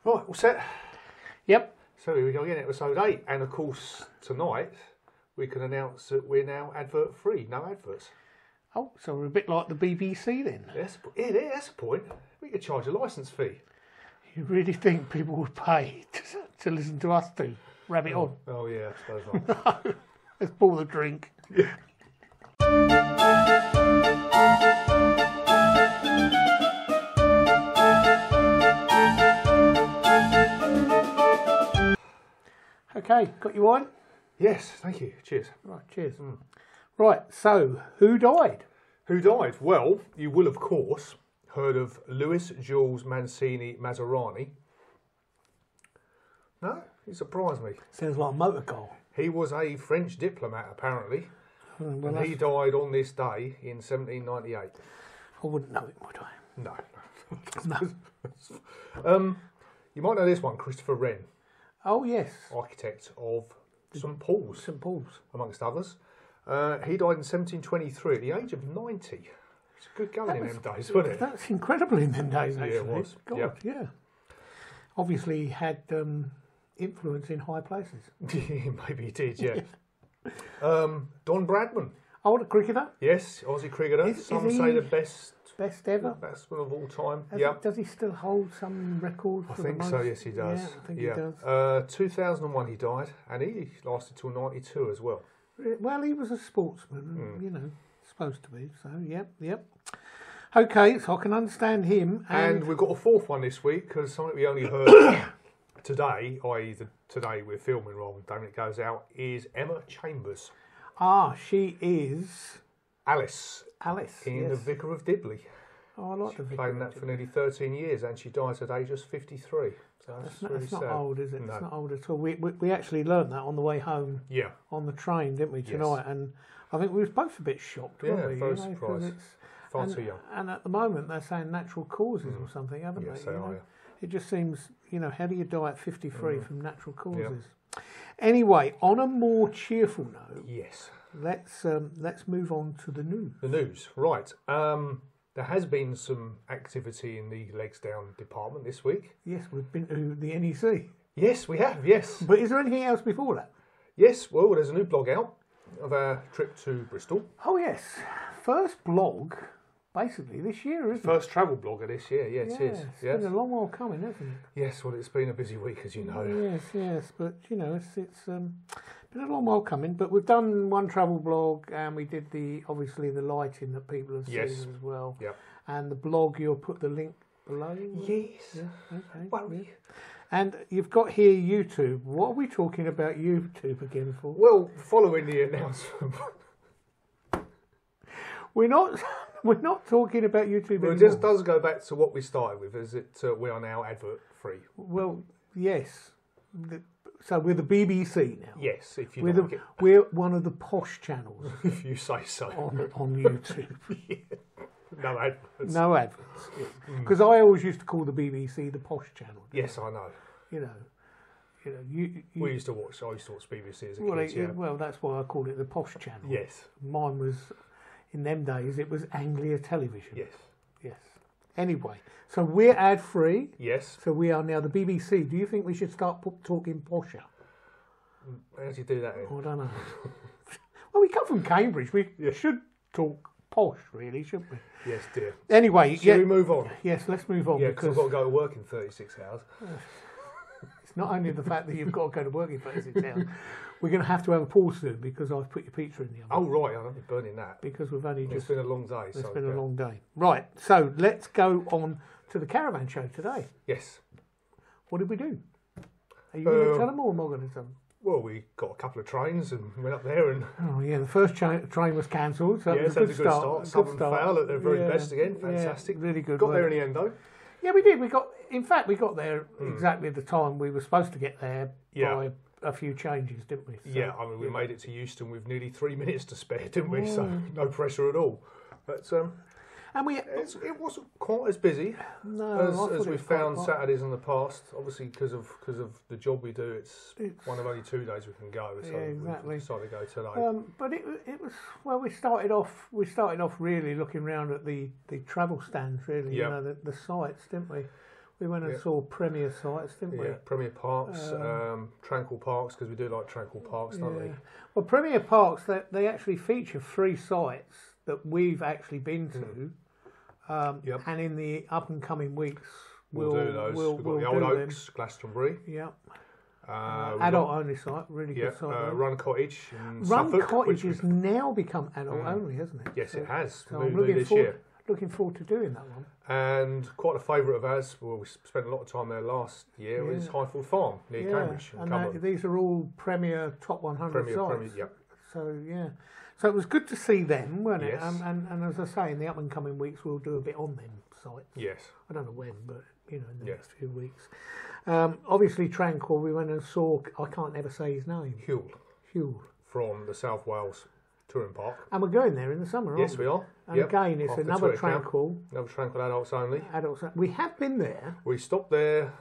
Right, all set? Yep. So here we go again, episode 8. And of course, tonight we can announce that we're now advert free, no adverts. Oh, so we're a bit like the BBC then. Yes, that's a point. We could charge a licence fee. You really think people would pay to listen to us two? Rabbit on. Oh yeah, I suppose not. No. Let's pour the drink. Yeah. Okay, got you on? Yes, thank you. Cheers. Right, cheers. Right, so who died? Who died? Well, you will of course heard of Louis Jules Mancini Maserani. No? You surprised me. Sounds like a motor car. He was a French diplomat apparently. Well, And he died on this day in 1798. I wouldn't know it, would I? No. You might know this one, Christopher Wren, Oh, yes. architect of St Paul's, St Paul's. amongst others. He died in 1723 at the age of 90. It's a good going in them days, wasn't it? That's incredible in them days, actually. Yeah, it was. God, Yep. yeah. Obviously, he had influence in high places. Maybe he did, yeah. Don Bradman, Oh, the cricketer? yes, Aussie cricketer. Is Some he say the best Best ever? batsman of all time. Does he still hold some record I for think the most? so, yes he does. Yeah, I think he does. 2001 he died, and he lasted till 92 as well. Well, he was a sportsman, you know, supposed to be. So, yep. Okay, so I can understand him. And we've got a fourth one this week, because something we only heard today, i.e. today we're filming rather than when it goes out, is Emma Chambers. She is Alice Alice. in yes. The Vicar of Dibley. Oh, I like the Played in that for nearly 13 years, and she died today just 53. So that's really It's not sad. old, is it? No. It's not old at all. We actually learned that on the way home Yeah, on the train, didn't we, tonight? And I think we were both a bit shocked, yeah, weren't we? very 'cause surprised. it's- Far and, too young. and at the moment they're saying natural causes or something, haven't Yes, they? they You are, know? yeah. It just seems, how do you die at 53 from natural causes? Anyway, on a more cheerful note, Yes. let's move on to the news. The news, right. There has been some activity in the legs down department this week. Yes, we've been to the NEC. Yes, we have, yes. But is there anything else before that? Yes, well, there's a new blog out of our trip to Bristol. Oh, yes. First blog, basically, this year, isn't First travel blog of this year, yes, it? it is. It's Yes. been a long while coming, hasn't it? Yes, well, it's been a busy week, as you know. Yes, but it's been a long while coming. But we've done one travel blog, and we did obviously the lighting that people have Yes. seen as well. Yep. And the blog, you'll put the link below. Yes. Yeah, okay. Worry. Yeah. And you've got here YouTube. What are we talking about YouTube again for? Well, following the announcement, We're not talking about YouTube well, anymore. it just does go back to what we started with, is it we are now advert free. Well, yes. So we're the BBC now. Yes, if you We're, like it, we're one of the posh channels if you say so. on YouTube. No adverts. No adverts. Because I always used to call the BBC the posh channel. Yes, I know. You I used to watch BBC as a well, kid, yeah. well, that's why I called it the posh channel. Yes, Mine was, in them days, it was Anglia Television. yes, Anyway, so we're ad free. yes. So we are now the BBC. Do you think we should start talking posher? How do you do that then? I don't know. Well, we come from Cambridge. We should talk posh, really, shouldn't we? Yes, dear. Anyway, Shall we move on? Yes, let's move on Yeah, because I've because got to go to work in 36 hours. it's not only the fact that you've got to go to work in 36 hours. We're going to have a pause soon because I've put your pizza in the oven. Oh, right, I don't be burning that. Because we've only It's just... been a long day. It's so, been yeah. a long day. Right, so let's go on to the Caravan show today. Yes. What did we do? Are you going to tell them or am I going to tell them? Well, we got a couple of trains and went up there and... Oh, yeah, the first train was cancelled, so yes, it was that's a good start. Southern Fail at their very best again. Fantastic. Yeah, really good. Got there in the end, though. Yeah, we did. We got there exactly at the time we were supposed to get there by a few changes, didn't we? So, Yeah, I mean, we made it to Euston with nearly 3 minutes to spare, didn't we? So no pressure at all. But and it wasn't quite as busy as we found Saturdays in the past. Obviously, because of the job we do, it's one of only 2 days we can go. So yeah, exactly. we decided to go today. But it was we started off really looking around at the travel stands, really. Yeah. You know, the sites, didn't we? We went and saw Premier sites, didn't we? Yeah, Premier Parks, Tranquil Parks, because we do like Tranquil Parks, don't we? Well, Premier Parks, they actually feature 3 sites that we've actually been to. And in the up and coming weeks, we'll do those. We've got the Old Oaks, Glastonbury. Yep. Adult only site, really good site. Run Cottage in Run Suffolk, Cottage has now become adult only, hasn't it? Yes, it has. So I'm looking forward to doing that one. And quite a favourite of ours, well, we spent a lot of time there last year, is Highfield Farm near Cambridge. And these are all Premier Top 100 sites. So it was good to see them, weren't it? And as I say, in the up and coming weeks, we'll do a bit on them sites. Yes. I don't know when, but in the next few weeks. Obviously, Tranquil, we went and saw, I can't ever say his name. Huel. From the South Wales Touring Park. And we're going there in the summer, aren't we? Yes, we are. And again, it's another Tranquil. Another Tranquil adults only. We have been there. We stopped there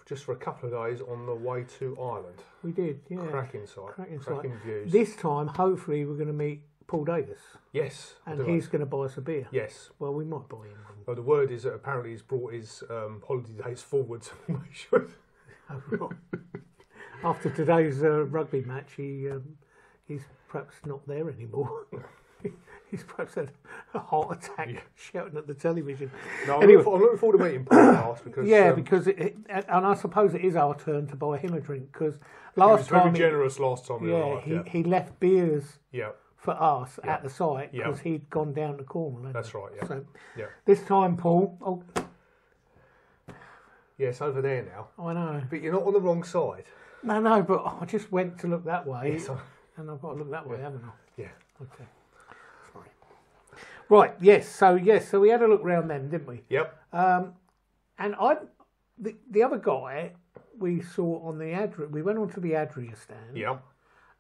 just for a couple of days on the way to Ireland. We did, yeah. Cracking site. Cracking views. This time, hopefully, we're going to meet Paul Davis. Yes. And he's going to buy us a beer. Yes. Well, we might buy him one. Well, the word is that apparently he's brought his holiday days forward to make sure. After today's rugby match, he's perhaps not there anymore. He's perhaps had a heart attack shouting at the television. No, I'm looking forward to meeting Paul because because and I suppose it is our turn to buy him a drink because last time he was very generous last time. He left beers. For us at the site because he'd gone down to Cornwall. That's right. Yeah. So this time, Paul. Oh, yes, over there now. I know, but you're not on the wrong side. No, but I just went to look that way, and I've got to look that way, haven't I? Yeah. Okay. Sorry. Right. Yes. So we had a look round them, didn't we? Yep. And the other guy we saw on the Adria. We went onto the Adria stand. Yep.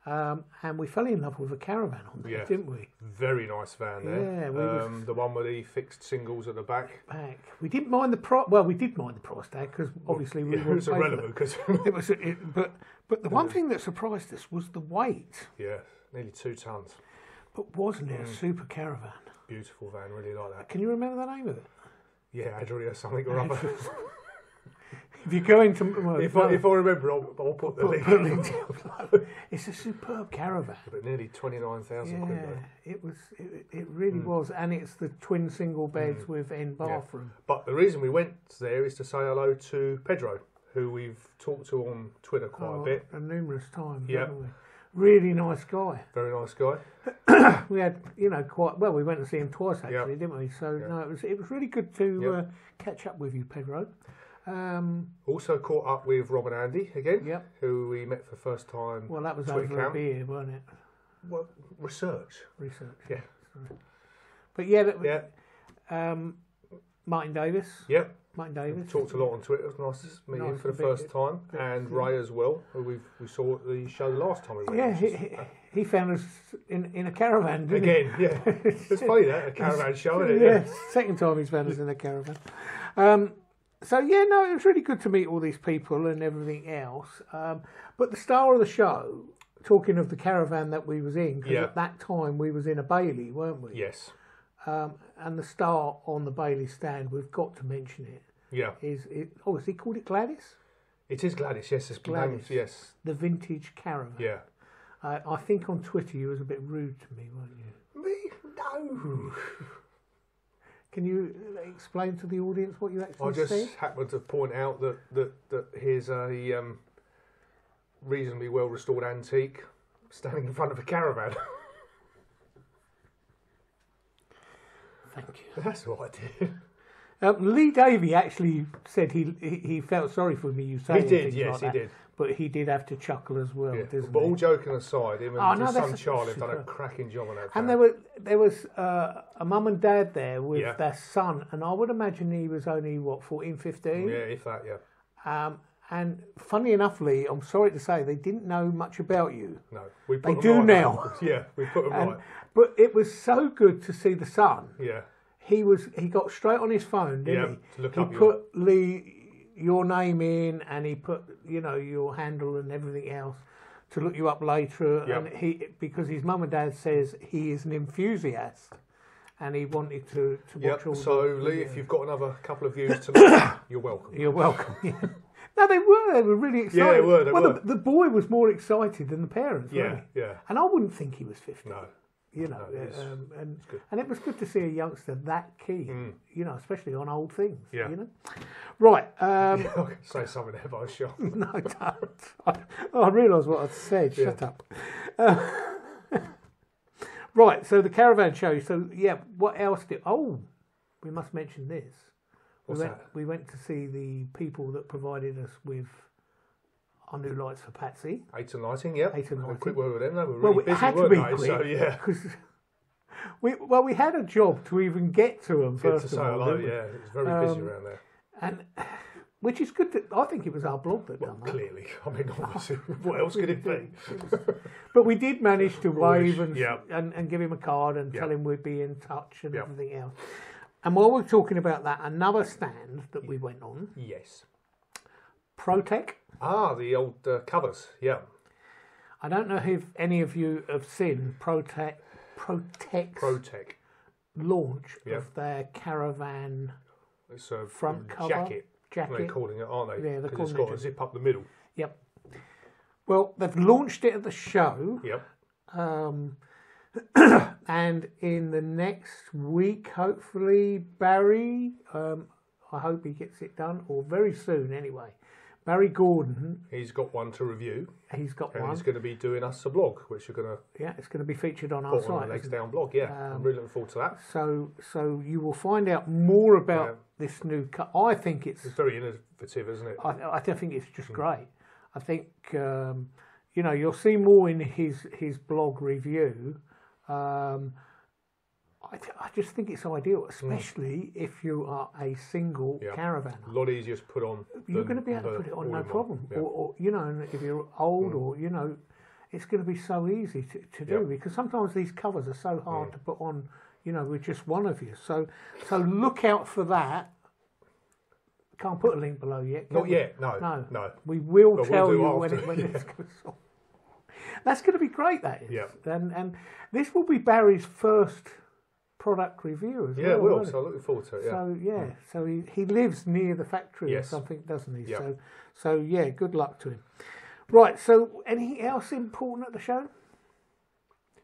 And we fell in love with a Caravan on there, didn't we? Very nice van there. Yeah, the one with the fixed singles at the back. We didn't mind the price. Well, we did mind the price tag because obviously we were. It was irrelevant because it was. But the one thing that surprised us was the weight. Yeah, nearly 2 tons. But wasn't it a super Caravan? Beautiful van, really like that. Can you remember the name of it? Yeah, Adria something or other. If you're going to... If I remember, I'll put the link down. It's a superb Caravan. But nearly 29,000 quid though. It really was. And it's the twin single beds with end bathroom. Yeah. But the reason we went there is to say hello to Pedro, who we've talked to on Twitter quite a bit. And numerous times, haven't we? Really nice guy. Very nice guy. We had, quite... Well, we went to see him twice, actually, didn't we? So, no, it was really good to catch up with you, Pedro. Also caught up with Rob and Andy again, who we met for the first time. Well, that was over a beer, wasn't it? Well, research. Yeah. But Martin Davis. Yep. Martin Davis. Talked a lot on Twitter. It was nice to meet him for the first time. And Ray as well, who we saw at the show last time we went. Yeah, he found us in a caravan, didn't he? Again, yeah. It's funny that, a caravan show, isn't it? Yeah, second time he's found us in a caravan. So, it was really good to meet all these people and everything else. But the star of the show, talking of the caravan that we was in, because at that time we was in a Bailey, weren't we? Yes. And the star on the Bailey stand, we've got to mention it. Yeah. Is he called it Gladys? It is Gladys, yes. It's Gladys, yes. The vintage caravan. Yeah. I think on Twitter you was a bit rude to me, weren't you? Me? No. Can you explain to the audience what you actually said? I just happened to point out that here's a reasonably well restored antique standing in front of a caravan. Thank you. That's what I did. Lee Davey actually said he felt sorry for me. You saying he did, things yes, like that, he did. But he did have to chuckle as well, didn't but he? all joking aside, him and his son Charlie have done a cracking job on that. And there was a mum and dad there with their son, and I would imagine he was only 14, 15. Yeah, if that, yeah. And funny enough, Lee, I'm sorry to say they didn't know much about you. No, they do now. Yeah, we put them right. But it was so good to see the son. Yeah. He got straight on his phone, didn't he? To look he up put your name in, and he put your handle and everything else to look you up later. Yep. And because his mum and dad says he is an enthusiast, and he wanted to watch all. So Lee, if you've got another couple of views tonight, you're welcome. You're welcome. Yeah. No, they were really excited. Yeah, they were. The boy was more excited than the parents. Wasn't he? Yeah. And I wouldn't think he was 50. No. You know, No, and it was good to see a youngster that keen, you know, especially on old things. Yeah. You know, right. I can say something there, but I shall. No, don't. I realised what I'd said. Yeah. Shut up. Right. So the Caravan show. So yeah, what else did? Oh, we must mention this. We went to see the people that provided us with our new lights for Patsy. 8 and lighting, yeah. 8 and lighting. A quick word with them. They were really busy, had to weren't be they? quick, So yeah. We had a job to even get to them Good first to say of all. hello, didn't we? yeah. It was very busy around there. And which is good. I think it was our blog that done that. Clearly. I mean, obviously, what else could it be? But we did manage to wave and Yep. and give him a card and Yep. tell him we'd be in touch and Yep. everything else. And while we're talking about that, another stand that we went on, Yes. Protec. Ah, the old covers, yeah. I don't know if any of you have seen Protec's Protec. launch Yep. of their Caravan It's a front cover. jacket. They're calling it, aren't they? Yeah, they're Because it's calling got it a zip up the middle. Yep. Well, they've launched it at the show. Yep. And in the next week, hopefully, Barry, I hope he gets it done, or very soon anyway. Barry Gordon. He's got one to review. He's got and one. he's going to be doing us a blog, which you're going to Yeah, it's going to be featured on our put site. on the Legs Down blog. Yeah, I'm really looking forward to that. So you will find out more about this new cut. I think it's very innovative, isn't it? I think it's just great. I think you know, you'll see more in his blog review. I just think it's ideal, especially if you are a single caravan. A lot easier to put on. You're going to be able to put it on, no problem. Yeah. Or you know, and if you're old, or you know, it's going to be so easy to do because sometimes these covers are so hard to put on. You know, with just one of you. So look out for that. Can't put a link below yet. Not yet. No. We will But tell we'll do you after. when it goes on. That's going to be great. That is. Yeah. And this will be Barry's first product review as well. Yeah, it will. won't it? So I'm looking forward to it. Yeah. So he lives near the factory or Yes. something, doesn't he? Yeah. So yeah, good luck to him. Right. So anything else important at the show?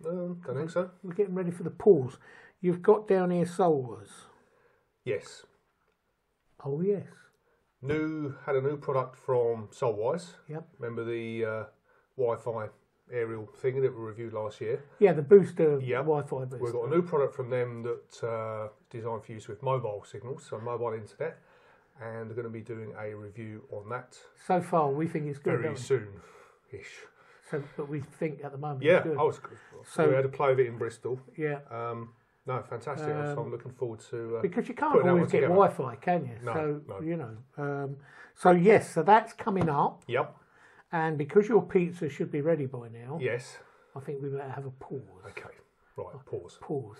Don't think so. We're getting ready for the pause. You've got down here Solwers. Yes. Oh yes. Had a new product from Solwise. Yep. Remember the Wi-Fi aerial thing that we reviewed last year? Yeah, the booster Wi-Fi booster. We've got a new product from them that designed for use with mobile signals, so mobile internet, and they're going to be doing a review on that So far, we think it's good. very soon-ish. So, but we think at the moment, Yeah, it's good. I was good. So- we had a play of it in Bristol. Yeah, No, fantastic. So I'm looking forward to because you can't putting that always one get together. Wi-Fi, can you? No, so no. you know. So yes, so that's coming up, Yep. and because your pizza should be ready by now, Yes. I think we better have a pause. Okay. Right. Pause. Pause.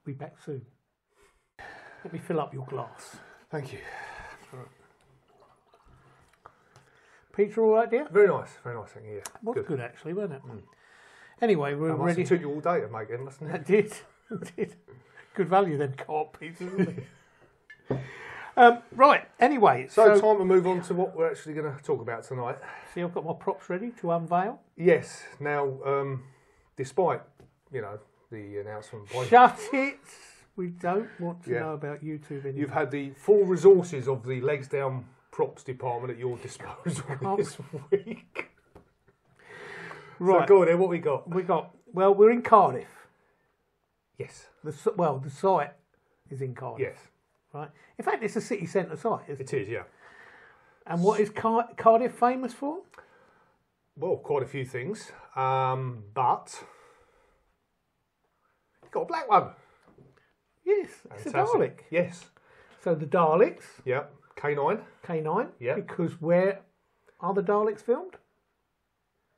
Be back soon. Let me fill up your glass. Thank you. Pizza all right, dear? Very nice. Very nice. Thank you. Yeah. Was good actually, wasn't it? Anyway, we're That must ready. have took you all day to make it, mustn't it? That did. It did. Good value then, co-op pizza, isn't it? Right, anyway. So time to move on to what we're actually going to talk about tonight. See, I've got my props ready to unveil. Yes. Now, despite, the announcement by... Shut it! We don't want to know about YouTube anymore. You've had the full resources of the Legs Down props department at your disposal this week. Right. So go on then, what we got? We're in Cardiff. Yes. The site is in Cardiff. Yes. Right. In fact, it's a city centre site, isn't it? It is, yeah. And what is Cardiff famous for? Well, quite a few things. But... you've got a black one. Yes, it's Fantastic. a Dalek. Yes. So the Daleks. Yep. K9. K9. Yeah. Because where are the Daleks filmed?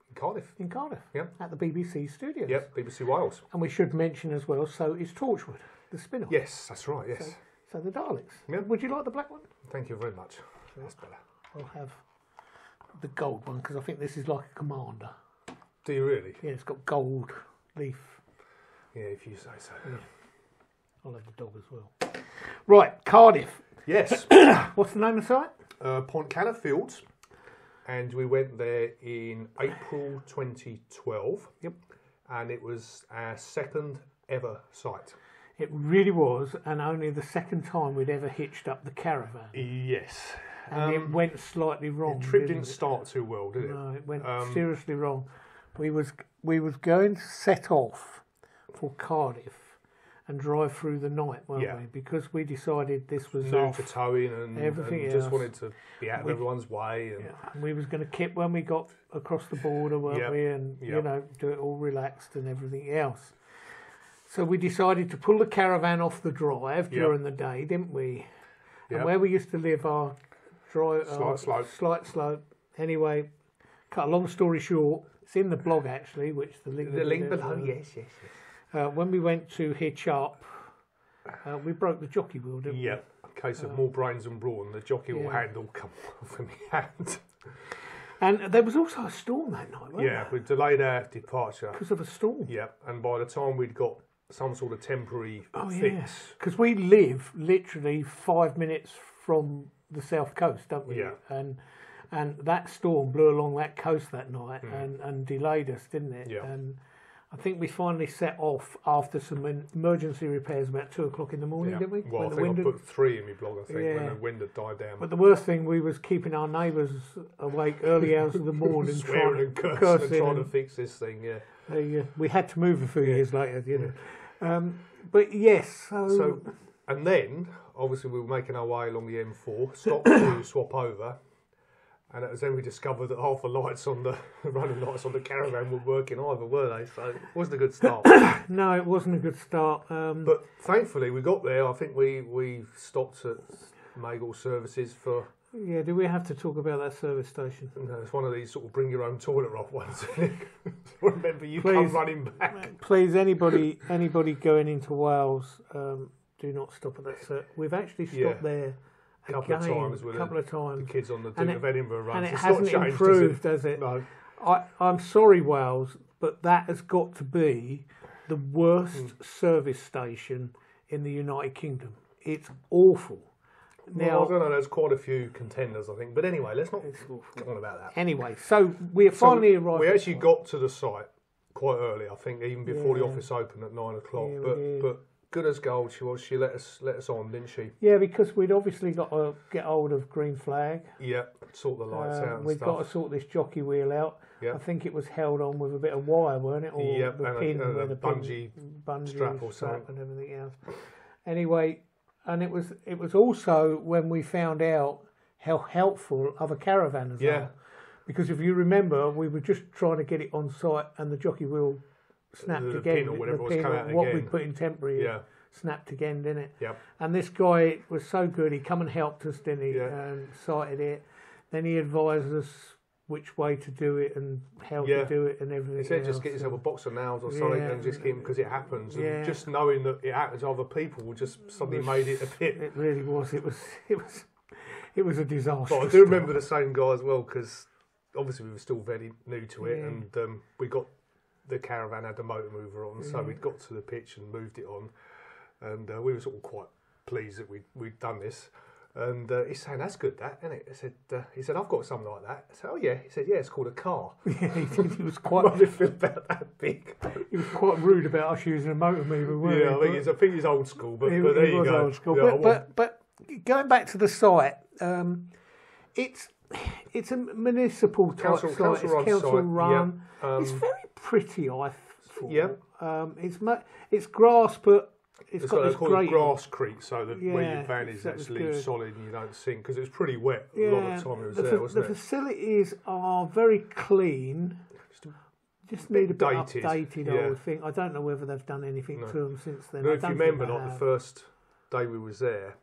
In Cardiff. In Cardiff. Yep. At the BBC studios. Yep. BBC Wales. And we should mention as well, so is Torchwood, the spin-off. Yes, that's right, yes. So the Daleks. Yep. Would you like the black one? Thank you very much. That's better. I'll have the gold one because I think this is like a commander. Do you really? Yeah, it's got gold leaf. Yeah, if you say so. Yeah. I'll have the dog as well. Right, Cardiff. Yes. What's the name of the site? Point Canna Fields. And we went there in April 2012. Yep. And it was our second ever site. It really was, and only the second time we'd ever hitched up the Caravan. Yes. And it went slightly wrong. The trip didn't start too well, did it? No, it went seriously wrong. We was going to set off for Cardiff and drive through the night, weren't we? Because we decided this was new to towing and everything and just wanted to be out of everyone's way. And we was going to kip when we got across the border, weren't we? And you know, do it all relaxed and everything else. So we decided to pull the Caravan off the drive during the day, didn't we? And where we used to live, our drive slight slope. Anyway, cut a long story short, it's in the blog actually, which the link below. Yes. When we went to hitch up, we broke the jockey wheel, didn't we? Yeah, in case of more brains than brawn, the jockey wheel handle come off in my hand. And there was also a storm that night, wasn't there? We delayed our departure. Because of a storm. Yeah, and by the time we'd got some sort of temporary fix. Because we live literally 5 minutes from the south coast, don't we? Yeah. And that storm blew along that coast that night and delayed us, didn't it? Yeah. And I think we finally set off after some emergency repairs about 2 o'clock in the morning, didn't we? Well, I think I put 3 in my blog, I think, when the wind had died down. But the worst thing, we was keeping our neighbours awake early hours of the morning, swearing and cursing and trying to fix this thing, we had to move a few years later, you know. But yes, so... And then, obviously, we were making our way along the M4, stopped to swap over, and it was then we discovered that half the lights on the running lights on the Caravan weren't working either, were they? So it wasn't a good start. No, it wasn't a good start. But thankfully, we got there. I think we stopped at Magall Services for... Yeah, do we have to talk about that service station? No, it's one of these sort of bring your own toilet roll ones. Remember, you come running back. Please, anybody going into Wales, do not stop at that service. We've actually stopped there a couple of times. The kids on the Duke of Edinburgh run. And it hasn't improved, has it? No. I'm sorry, Wales, but that has got to be the worst service station in the United Kingdom. It's awful. Now, I don't know, there's quite a few contenders, I think. But anyway, let's not go on about that. Anyway, so we finally arrived. We actually got to the site quite early, I think, even before the office opened at 9 o'clock. But good as gold she was. She let us on, didn't she? Yeah, because we'd obviously got to get hold of green flag. Yeah, sort the lights out and we've got to sort this jockey wheel out. Yep. I think it was held on with a bit of wire, weren't it? Or the pin with a bungee strap or something and everything else. Anyway, and it was also when we found out how helpful other caravanners are. Because if you remember, we were just trying to get it on site and the jockey wheel snapped again. Pin or whatever was coming out what again. we put in temporary snapped again, didn't it? Yep. And this guy was so good, he come and helped us, didn't he? And sighted it. Then he advised us which way to do it and how to do it and everything. He said just get yourself a box of nails or something and just keep them because it happens. And just knowing that it happens to other people just suddenly made it a bit. It really was. It was a disaster. But I do remember the same guy as well because obviously we were still very new to it and we got the Caravan had the motor mover on, so we got to the pitch and moved it on, and we were sort of quite pleased that we'd done this. And he's saying, that's good, that, isn't it? I said, he said, I've got something like that. I said, oh yeah. He said, yeah, it's called a car. Yeah, he did. He was quite... What did it feel about that big? He was quite rude about us using a motor mover, wasn't he? I think he's old school, but there you go. Old school. Yeah, but going back to the site, it's a municipal type site. It's council run. Yep. It's very pretty, I thought. Yeah. It's grass, but it's got this great grasscrete, so that where your van is actually solid and you don't sink, because it was pretty wet a lot of the time it was there, wasn't it? The facilities are very clean. Just need a bit updated, I would think. I don't know whether they've done anything to them since then. No, if you remember, the first day we was there,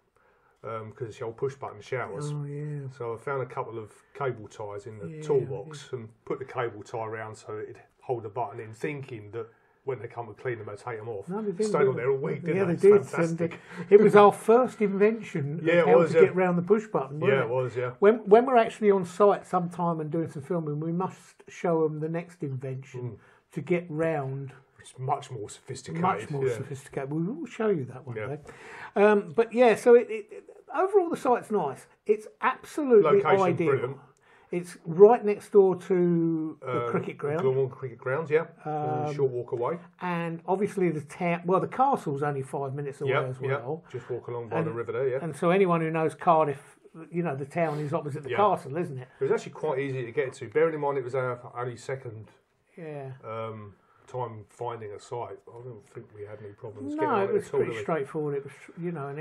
because it's the old push-button showers. Oh, yeah. So I found a couple of cable ties in the toolbox and put the cable tie around so it'd hold the button in, thinking that when they come and clean them, they take them off. No, they didn't. Stayed on there a week, didn't they? Yeah, they did. Fantastic. It was our first invention of how to get round the push button, wasn't it? Yeah, it was, yeah. When we're actually on site sometime and doing some filming, we must show them the next invention to get round. It's much more sophisticated. Much more sophisticated. We will show you that one day. But yeah, so overall the site's nice. It's absolutely ideal. Brilliant. It's right next door to the cricket ground. Glenmore Cricket Grounds, yeah. Short walk away. And obviously the town, well, the castle's only 5 minutes away as well. Just walk along by the river there, yeah. And so anyone who knows Cardiff, you know, the town is opposite the castle, isn't it? It was actually quite easy to get to. Bearing in mind it was our only second time finding a site. I don't think we had any problems getting on it. No, it was pretty straightforward. It was, you know, and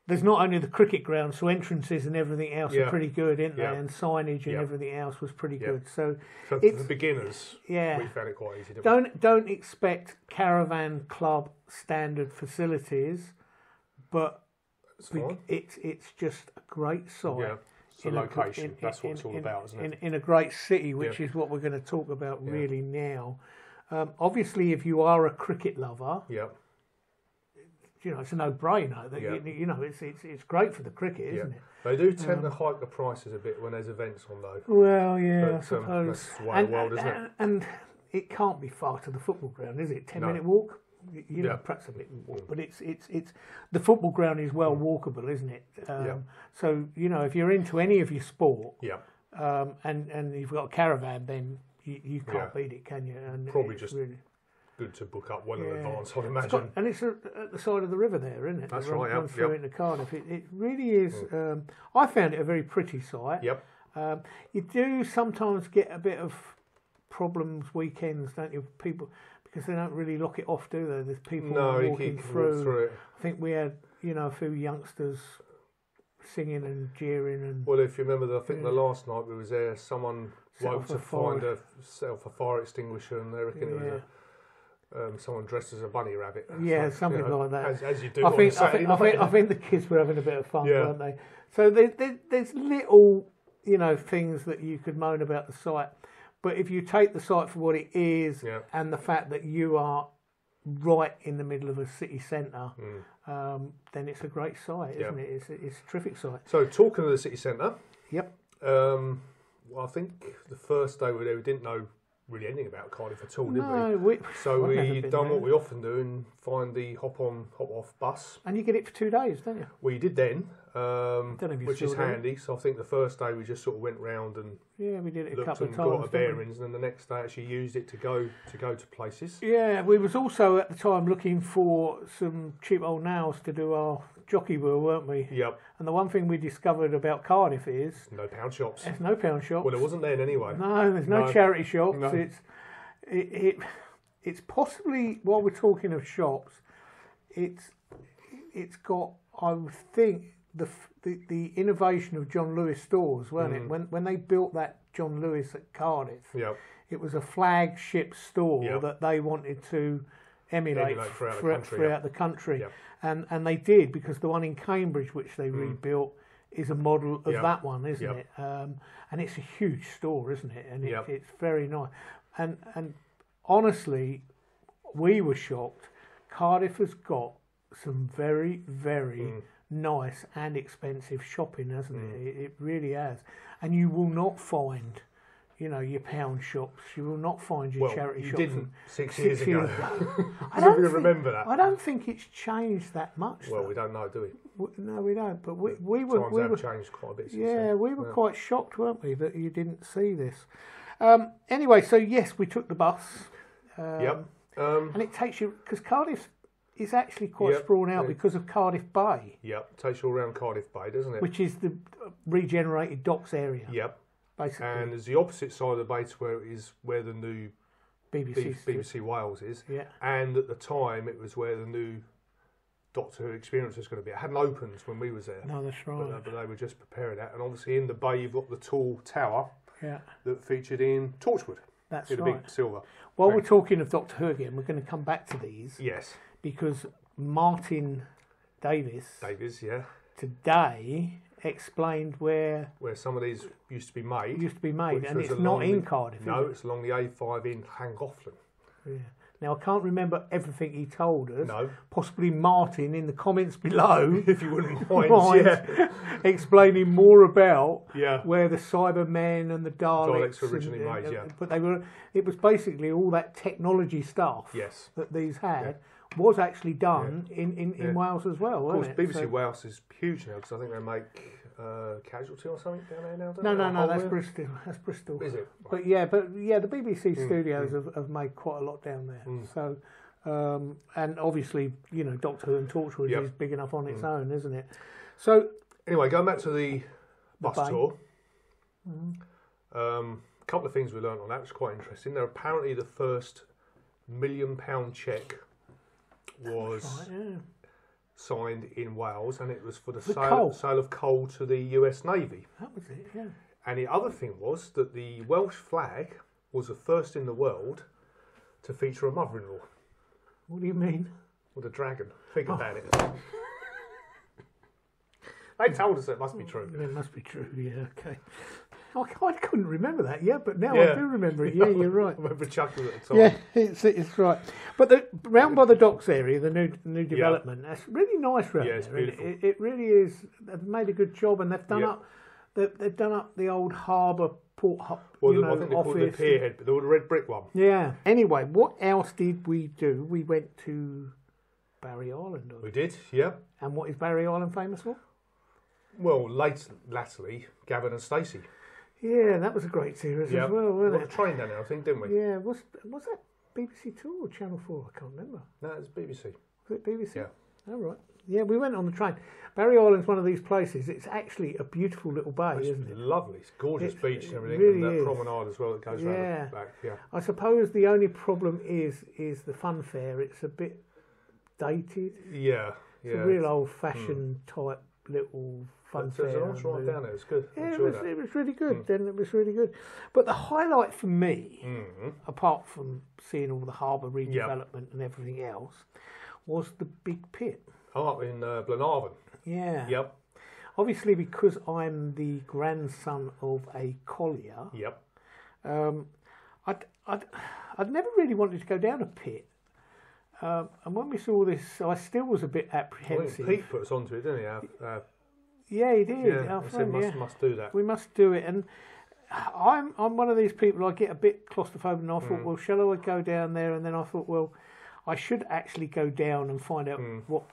there's not only the cricket ground, so entrances and everything else are pretty good, isn't they? And signage and everything else was pretty good. So for the beginners, we found it quite easy. Don't expect Caravan Club standard facilities, but it's just a great site. Yeah. It's a location. That's what it's all about, isn't it? In a great city, which is what we're going to talk about really now. Obviously, if you are a cricket lover, you know, it's a no-brainer. That you know, it's great for the cricket, isn't it? They do tend to hike the prices a bit when there's events on, though. Well, yeah, I suppose. That's the way of the world, isn't it? And it can't be far to the football ground, is it? 10-minute walk. You know, perhaps a bit more, but it's the football ground is well walkable, isn't it? So you know, if you're into any of your sport, and you've got a caravan, then you can't beat it, can you? And probably just really good to book up well in advance, I'd imagine. And it's at the side of the river there, isn't it? That's right. Runs through into Cardiff. It really is. I found it a very pretty site. You do sometimes get a bit of problems weekends, don't you? People. Because they don't really lock it off, do they? There's people walking through it. I think we had, you know, a few youngsters singing and jeering. And well, if you remember, I think the last night we was there, someone woke to find a fire extinguisher, and they reckon it was someone dressed as a bunny rabbit. Yeah, so, something like that. As you do. I think the kids were having a bit of fun, weren't they? So there's little, you know, things that you could moan about the site. But if you take the site for what it is and the fact that you are right in the middle of a city centre, then it's a great site, isn't it? It's a terrific site. So talking of the city centre, well, I think the first day we were there, we didn't know really anything about Cardiff at all, did we? So we done what we often do and find the hop on, hop off bus. And you get it for 2 days, don't you? We did then, which is handy. So I think the first day we just sort of went round and we did it a couple of times. Got our bearings, and then the next day actually used it to go to places. Yeah, we was also at the time looking for some cheap old nails to do our jockey wheel, weren't we? Yep. And the one thing we discovered about Cardiff is no pound shops. There's no pound shops. Well, there wasn't then anyway. No, there's no charity shops. No. It's possibly, while we're talking of shops, it's got, I would think, the innovation of John Lewis stores, weren't it? When they built that John Lewis at Cardiff, it was a flagship store that they wanted to emulate throughout the country. And they did, because the one in Cambridge, which they rebuilt, is a model of that one, isn't it? And it's a huge store, isn't it? And it's very nice. And honestly, we were shocked. Cardiff has got some very, very nice and expensive shopping, hasn't it? It really has. And you will not find, you know, your pound shops. You will not find your charity shops. You didn't 6 years ago. I don't remember that. I don't think it's changed that much. Well, we don't know, do we? No, we don't. But we have changed quite a bit since then. We were quite shocked, weren't we, that you didn't see this. Anyway, so yes, we took the bus. And it takes you, because Cardiff is actually quite sprawled out because of Cardiff Bay. Yep, takes you around Cardiff Bay, doesn't it? Which is the regenerated docks area. Yep. Basically. And there's the opposite side of the bay to where the new BBC Wales is. Yeah. And at the time, it was where the new Doctor Who experience was going to be. It hadn't opened when we was there. No, that's right. But they were just preparing that. And obviously in the bay, you've got the tall tower that featured in Torchwood. That's right. In a big silver. While we're talking of Doctor Who again, we're going to come back to these. Yes. Because Martin Davis, today explained where some of these used to be made. And it's not in Cardiff. No, it's along the A5 in Llangollen. Yeah. Now, I can't remember everything he told us. No. Possibly Martin in the comments below, if you wouldn't mind, yeah. explaining more about Yeah. where the Cybermen and the Daleks were originally made, yeah. But it was basically all that technology stuff Yes. that these had was actually done in Wales as well, Of course, wasn't it? BBC Wales is huge now because I think they make Casualty or something down there now. No, that's Bristol. That's Bristol. Is it? But the BBC studios have made quite a lot down there. So, and obviously, Doctor Who and Torchwood is big enough on its own, isn't it? So, anyway, going back to the bus Bay. tour, a couple of things we learned on that was quite interesting. There apparently the first £1 million cheque was signed in Wales, and it was for the sale of coal to the US Navy. That was it, yeah. And the other thing was that the Welsh flag was the first in the world to feature a mother-in-law. What do you mean? With a dragon. Think about it. They told us it must be true. It must be true, yeah, okay. I couldn't remember that, but now I do remember it. Yeah, you're right. I remember chuckling at the time. Yeah, it's right. But round by the docks area, the new development, that's really nice round there. It's beautiful. It really is. They've made a good job, and they've done up. They've done up the old harbour port. I think they called it the pier head, but the red brick one. Yeah. Anyway, what else did we do? We went to Barry Island. We did, yeah. And what is Barry Island famous for? Well, latterly, Gavin and Stacey. Yeah, that was a great series as well, wasn't it? We got a train down there, I think, didn't we? Yeah, was that BBC 2 or Channel 4? I can't remember. No, it was BBC. Was it BBC? Yeah. Oh, right. Yeah, we went on the train. Barry Island's one of these places. It's actually a beautiful little bay, isn't it? Lovely. It's gorgeous beach and everything. Really and that is. promenade as well that goes round the back. Yeah. I suppose the only problem is the funfair. It's a bit dated. Yeah. It's a real old-fashioned type little funfair. There's a nice ride down there. It's good. Yeah, it was really good. Then it was really good. But the highlight for me, apart from seeing all the harbour redevelopment and everything else, was the big pit. Oh, up in Glenarvan. Yeah. Yep. Obviously, because I'm the grandson of a collier. Yep. I'd never really wanted to go down a pit. And when we saw this, I still was a bit apprehensive. Pete put us onto it, didn't he? Yeah, he did. Yeah, Our he friend, said must do that. We must do it. And I'm one of these people, I get a bit claustrophobic, and I thought, well, shall I go down there? And then I thought, well, I should actually go down and find out what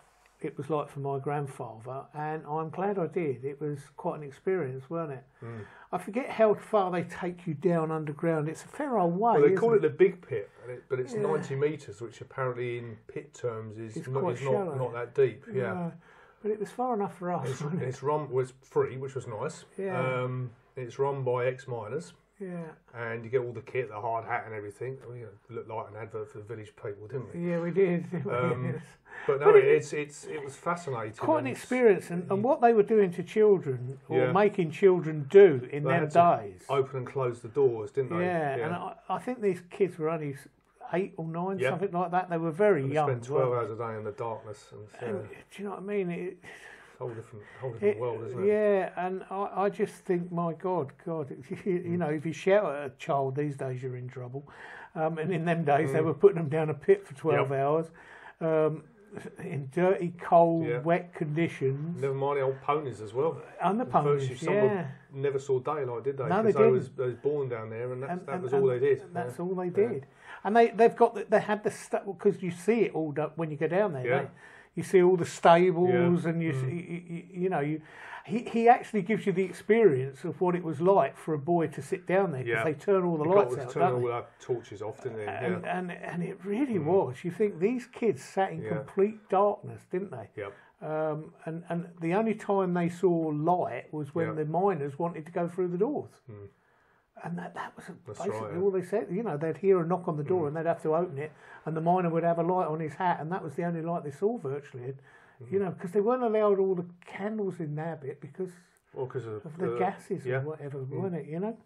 it was like for my grandfather, and I'm glad I did. It was quite an experience, wasn't it? I forget how far they take you down underground. It's a fair old way. Well, they call it the big pit, but it's 90 metres, which apparently in pit terms is not that deep. Yeah. But it was far enough for us. It's was free, which was nice. Yeah. It's run by ex-miners. Yeah. And you get all the kit, the hard hat and everything. We looked like an advert for the village people, didn't we? Yeah, we did. But no, it was fascinating. Quite an experience, and what they were doing to children, or making children do in them days. Open and close the doors, didn't they? Yeah, and I think these kids were only 8 or 9, something like that. They were very young. Spent 12 hours a day in the darkness. And do you know what I mean? It's a whole different world, isn't it? Yeah, and I just think, my God, you know, if you shout at a child these days, you're in trouble. And in them days, they were putting them down a pit for 12 hours. In dirty, cold, wet conditions. Never mind the old ponies as well. And the ponies, some never saw daylight, did they? No, they didn't. They was born down there, and that was all they did. That's all they did. And they had the stuff, because you see it all when you go down there. Yeah. You see all the stables, and you know, he actually gives you the experience of what it was like for a boy to sit down there, because they turn all the lights out. Turn all the torches off, didn't they? And it really was. You think these kids sat in complete darkness, didn't they? Yep. And the only time they saw light was when the miners wanted to go through the doors. And that was basically all they said. You know, they'd hear a knock on the door and they'd have to open it, and the miner would have a light on his hat, and that was the only light they saw virtually. You know, because they weren't allowed all the candles in their bit because of the gases or whatever, weren't it? You know,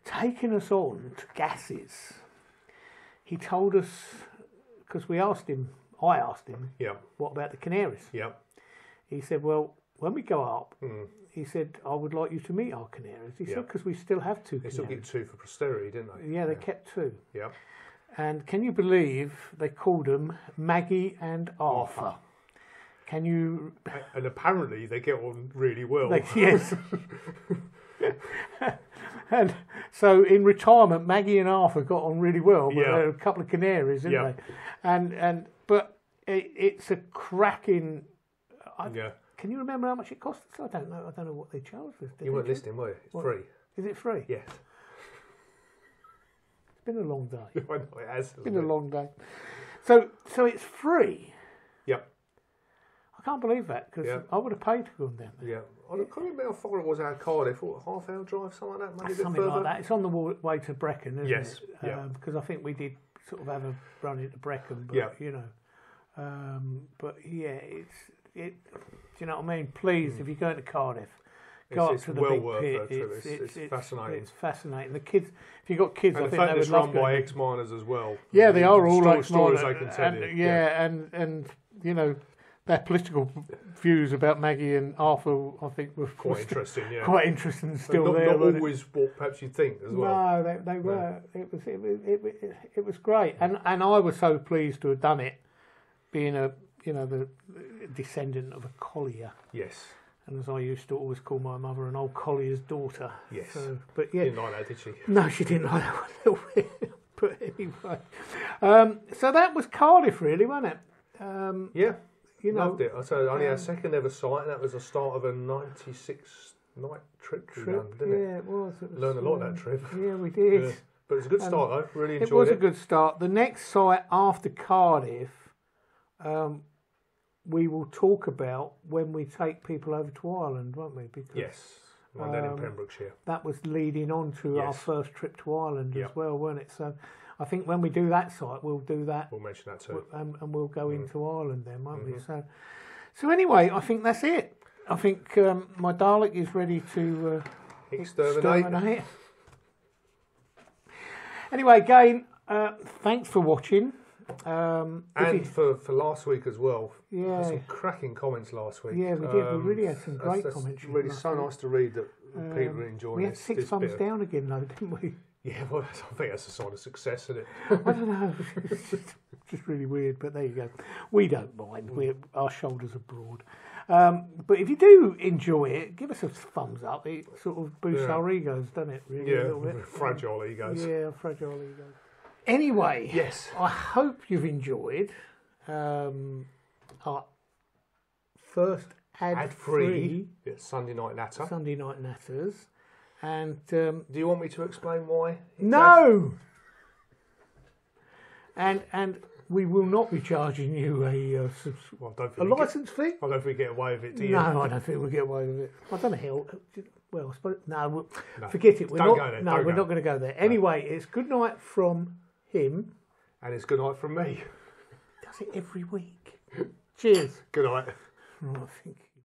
taking us on to gases. He told us, because I asked him, what about the Canaries? Yeah. He said, well, when we go up, he said, I would like you to meet our Canaries. He said, because we still have 2 Canaries. They still get 2 for posterity, didn't they? Yeah, they kept 2. Yeah. And can you believe they called them Maggie and Arthur? Can you? And apparently they get on really well. Yes. And so in retirement, Maggie and Arthur got on really well. But they're a couple of canaries, didn't they? But it's a cracking. Can you remember how much it cost us? I don't know. I don't know what they charged us. You weren't listening, were you? It's free. Is it free? Yes. It's been a long day. I know it has. It's been a long day. So it's free. Yep. I can't believe that because I would have paid to go down there. Yeah. I can't remember how far it was out of Cardiff. What, half-hour drive, something like that? Maybe Something like that. It's on the way to Brecon, isn't it? Yes. Because I think we did sort of have a run into Brecon, but you know. But yeah, do you know what I mean? Please, if you're going to Cardiff, go up to the big pit. It's fascinating. It's fascinating. The kids, if you've got kids, and I think they would love run by ex-miners as well. Yeah, they are all ex-miners. Stories they can tell you. And you know, their political views about Maggie and Arthur, I think, were quite interesting. Yeah, quite interesting. Still not, there, not always what perhaps you'd think as well. No, they were. It was great, and I was so pleased to have done it, being the descendant of a collier. Yes. And as I used to always call my mother, an old collier's daughter. Yes. So, but yeah, didn't like that, did she? No, she didn't like that one a little bit. But anyway, so that was Cardiff, really, wasn't it? Yeah. You know, loved it. I said only our second ever sight, and that was the start of a 96 night trip we done, didn't it? Yeah, it was. Learned a lot that trip. Yeah, we did. Yeah. But it was a good start, though. Really enjoyed it. It was a good start. The next site after Cardiff, we will talk about when we take people over to Ireland, won't we? Because, yes, and then in Pembrokeshire. That was leading on to our first trip to Ireland as well, weren't it? So I think when we do that site, we'll do that. We'll mention that too. And we'll go into Ireland then, won't we? So anyway, I think that's it. I think my Dalek is ready to exterminate. Anyway, again, thanks for watching. And for last week as well. Yeah. Some cracking comments last week. Yeah, we did. We really had some great comments. Really so nice to read that people are enjoying it. We had 6 thumbs down again, though, didn't we? Yeah, well, I think that's a sign of success, isn't it? I don't know. It's just really weird, but there you go. We don't mind. Our shoulders are broad. But if you do enjoy it, give us a thumbs up. It sort of boosts our egos, doesn't it? Really, a little bit. Fragile egos. Yeah, fragile egos. Anyway, yes, I hope you've enjoyed our first ad-free Sunday Night Natter. Sunday Night Natters. And do you want me to explain why? No. And we will not be charging you a licence fee. I don't think we get away with it, do you? No, I don't think we'll get away with it. I don't know how. Well, I suppose, no, forget it. We're not going to go there. Anyway, it's good night from him. And it's good night from me. Does it every week. Cheers. Good night. Oh, I think.